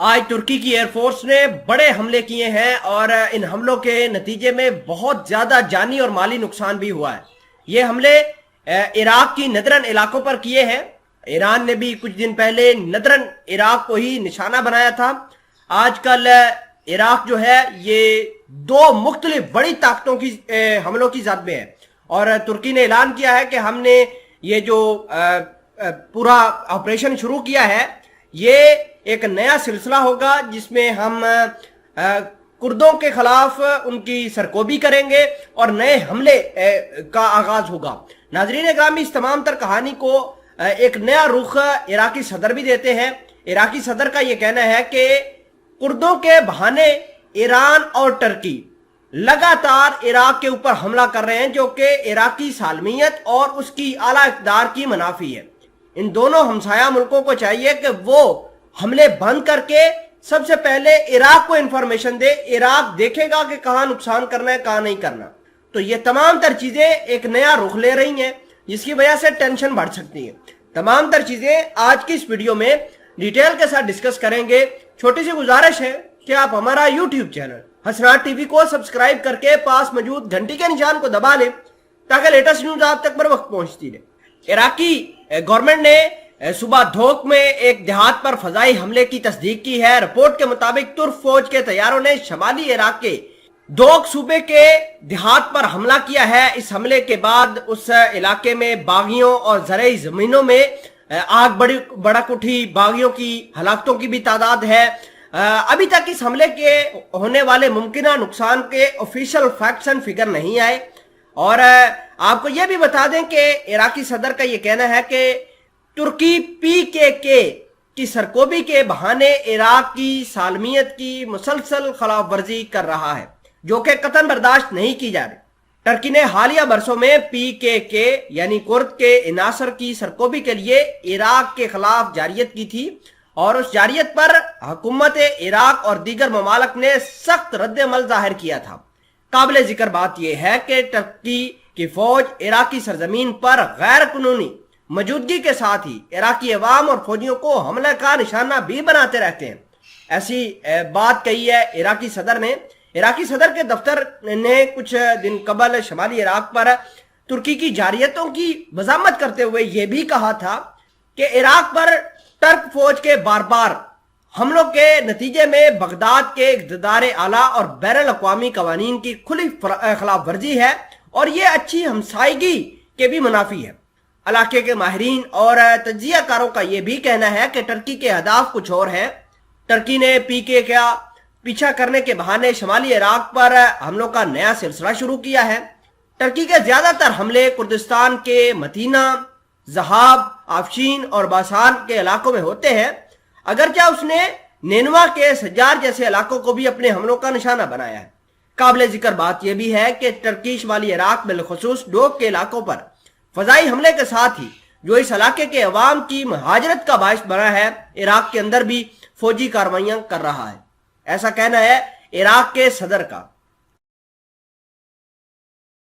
آج ترکی کی air force نے بڑے حملے کیے ہیں اور ان حملوں کے نتیجے میں بہت زیادہ جانی اور مالی نقصان بھی ہوا ہے۔ یہ حملے عراق کی ندرن علاقوں پر کیے ہیں۔ ایران نے بھی کچھ دن پہلے ندرن عراق کو ہی نشانہ بنایا تھا۔ آج کل عراق جو ہے یہ دو مختلف بڑی طاقتوں کی حملوں کی زد میں ہے، اور ترکی نے اعلان کیا ہے کہ ہم نے یہ جو پورا آپریشن شروع کیا ہے یہ ایک نیا سلسلہ ہوگا جس میں ہم کردوں کے خلاف ان کی سرکوبی کریں گے اور نئے حملے کا آغاز ہوگا۔ ناظرین گرامی، اس تمام تر کہانی کو ایک نیا رخ عراقی صدر بھی دیتے ہیں۔ عراقی صدر کا یہ کہنا ہے کہ کردوں کے بہانے ایران اور ترکی لگاتار عراق کے اوپر حملہ کر رہے ہیں، جو کہ عراقی سالمیت اور اس کی اعلیٰ اقتدار کی منافی ہے۔ ان دونوں ہمسایہ ملکوں کو چاہیے کہ وہ حملے بند کر کے سب سے پہلے عراق کو انفارمیشن دے۔ عراق دیکھے گا کہ کہاں نقصان کرنا ہے کہاں نہیں کرنا۔ تو یہ تمام تر چیزیں ایک نیا رخ لے رہی ہیں جس کی وجہ سے ٹینشن بڑھ سکتی ہے۔ تمام تر چیزیں آج کی اس ویڈیو میں ڈیٹیل کے ساتھ ڈسکس کریں گے۔ چھوٹی سی گزارش ہے کہ آپ ہمارا یوٹیوب چینل حسنات ٹی وی کو سبسکرائب کر کے پاس موجود گھنٹی کے نشان کو دبا لیں تاکہ لیٹسٹ نیوز آپ تک بر وقت پہنچتی رہے۔ عراقی گورنمنٹ نے صبح دھوک میں ایک دیہات پر فضائی حملے کی تصدیق کی ہے۔ رپورٹ کے مطابق ترک فوج کے طیاروں نے شمالی عراق کے دوک صوبے کے دیہات پر حملہ کیا ہے۔ اس حملے کے بعد اس علاقے میں باغیوں اور زرعی زمینوں میں آگ بڑک اٹھی۔ باغیوں کی ہلاکتوں کی بھی تعداد ہے۔ ابھی تک اس حملے کے ہونے والے ممکنہ نقصان کے آفیشیل فیکٹس اینڈ فگر نہیں آئے، اور آپ کو یہ بھی بتا دیں کہ عراقی صدر کا یہ کہنا ہے کہ ترکی PKK کی سرکوبی کے بہانے عراق کی سالمیت کی مسلسل خلاف ورزی کر رہا ہے، جو کہ قطعاً برداشت نہیں کی جا رہی۔ ترکی نے حالیہ برسوں میں PKK یعنی کرد کے عناصر کی سرکوبی کے لیے عراق کے خلاف جارحیت کی تھی، اور اس جارحیت پر حکومت عراق اور دیگر ممالک نے سخت رد عمل ظاہر کیا تھا۔ قابل ذکر بات یہ ہے کہ ترکی کی فوج عراقی سرزمین پر غیر قانونی موجودگی کے ساتھ ہی عراقی عوام اور فوجیوں کو حملے کا نشانہ بھی بناتے رہتے ہیں۔ ایسی بات کہی ہے عراقی صدر نے۔ عراقی صدر کے دفتر نے کچھ دن قبل شمالی عراق پر ترکی کی جارحیتوں کی مذمت کرتے ہوئے یہ بھی کہا تھا کہ عراق پر ترک فوج کے بار بار حملوں کے نتیجے میں بغداد کے اقتدار اعلیٰ اور بین الاقوامی قوانین کی کھلی خلاف ورزی ہے، اور یہ اچھی ہمسائیگی کے بھی منافی ہے۔ علاقے کے ماہرین اور تجزیہ کاروں کا یہ بھی کہنا ہے کہ ترکی کے اہداف کچھ اور ہیں۔ ترکی نے PKK کا پیچھا کرنے کے بہانے شمالی عراق پر حملوں کا نیا سلسلہ شروع کیا ہے۔ ترکی کے زیادہ تر حملے کردستان کے متینہ، زہاب، آفشین اور باسان کے علاقوں میں ہوتے ہیں، اگرچہ اس نے نینوا کے سجار جیسے علاقوں کو بھی اپنے حملوں کا نشانہ بنایا ہے۔ قابل ذکر بات یہ بھی ہے کہ ترکی شمالی عراق بالخصوص ڈوک کے علاقوں پر فضائی حملے کے ساتھ ہی جو اس علاقے کے عوام کی مہاجرت کا باعث بنا ہے، عراق کے اندر بھی فوجی کارروائیاں کر رہا ہے۔ ایسا کہنا ہے عراق کے صدر کا۔